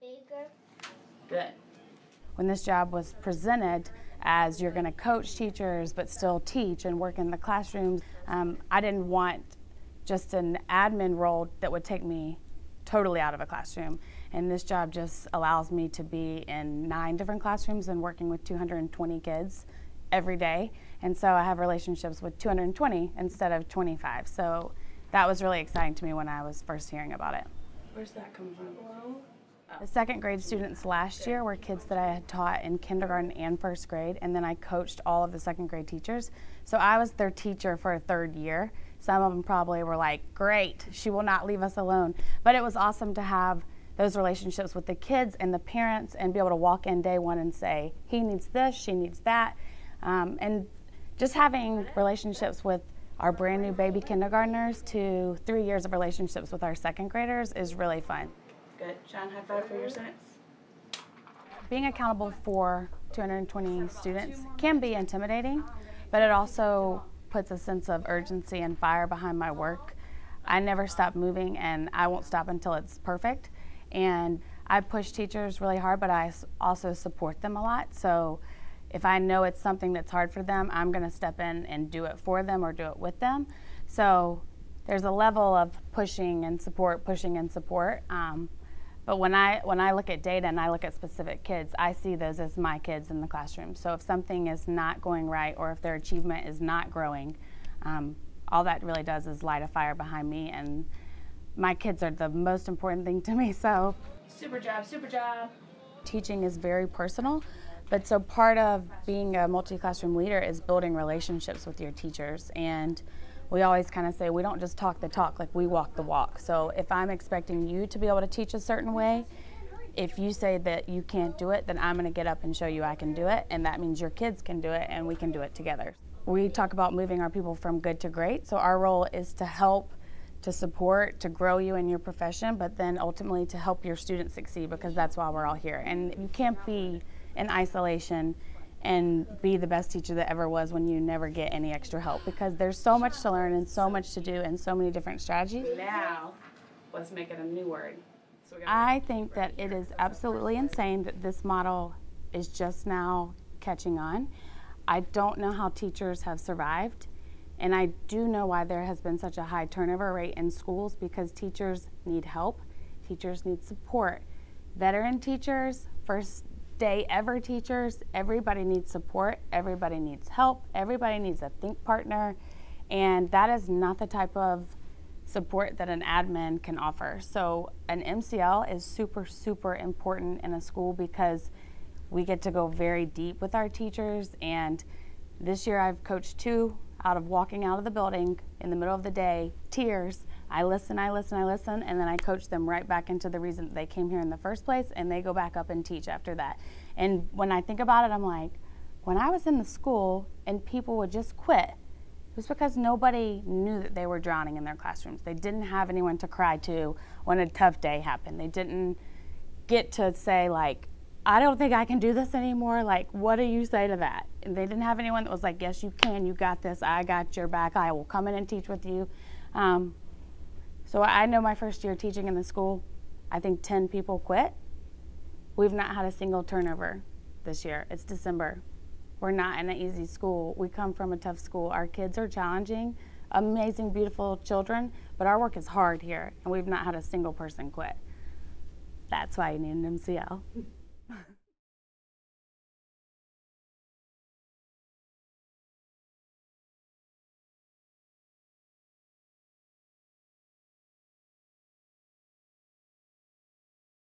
Bigger. Good. When this job was presented as you're going to coach teachers but still teach and work in the classrooms, I didn't want just an admin role that would take me totally out of a classroom. And this job just allows me to be in 9 different classrooms and working with 220 kids every day. And so I have relationships with 220 instead of 25. So that was really exciting to me when I was first hearing about it. Where's that coming from? The second grade students last year were kids that I had taught in kindergarten and first grade, and then I coached all of the second grade teachers. So I was their teacher for a 3rd year. Some of them probably were like, great, she will not leave us alone. But it was awesome to have those relationships with the kids and the parents and be able to walk in day one and say, he needs this, she needs that. And just having relationships with our brand new baby kindergartners to 3 years of relationships with our second graders is really fun. Good. Sean, high five for your sentence. Being accountable for 220 students can be intimidating, but it also puts a sense of urgency and fire behind my work. I never stop moving, and I won't stop until it's perfect. And I push teachers really hard, but I also support them a lot. So if I know it's something that's hard for them, I'm going to step in and do it for them or do it with them. So there's a level of pushing and support. But when I look at data and I look at specific kids, I see those as my kids in the classroom. So if something is not going right or if their achievement is not growing, all that really does is light a fire behind me, and my kids are the most important thing to me. So Super job, super job. teaching is very personal, but so part of being a multi-classroom leader is building relationships with your teachers. And we always kind of say we don't just talk the talk, like we walk the walk. So if I'm expecting you to be able to teach a certain way, if you say that you can't do it, then I'm going to get up and show you I can do it, and that means your kids can do it and we can do it together. We talk about moving our people from good to great, so our role is to help, to support, to grow you in your profession, but then ultimately to help your students succeed, because that's why we're all here. And you can't be in isolation and be the best teacher that ever was when you never get any extra help, because there's so much to learn and so much to do and so many different strategies. Now, let's make it a new word. So I think that it is absolutely insane that this model is just now catching on. I don't know how teachers have survived, and I do know why there has been such a high turnover rate in schools, because teachers need help, teachers need support. Veteran teachers, first day ever teachers, everybody needs support, everybody needs help, everybody needs a think partner, and that is not the type of support that an admin can offer. So an MCL is super, super important in a school, because we get to go very deep with our teachers. And this year I've coached 2 out of walking out of the building in the middle of the day, tears. I listen, and then I coach them right back into the reason that they came here in the first place, and they go back up and teach after that. And when I think about it, I'm like, when I was in the school and people would just quit, it was because nobody knew that they were drowning in their classrooms. They didn't have anyone to cry to when a tough day happened. They didn't get to say, like, I don't think I can do this anymore. Like, what do you say to that? And they didn't have anyone that was like, yes, you can, you got this, I got your back, I will come in and teach with you. So I know my first year teaching in the school, I think 10 people quit. We've not had a single turnover this year. It's December. We're not in an easy school. We come from a tough school. Our kids are challenging, amazing, beautiful children, but our work is hard here, and we've not had a single person quit. That's why you need an MCL.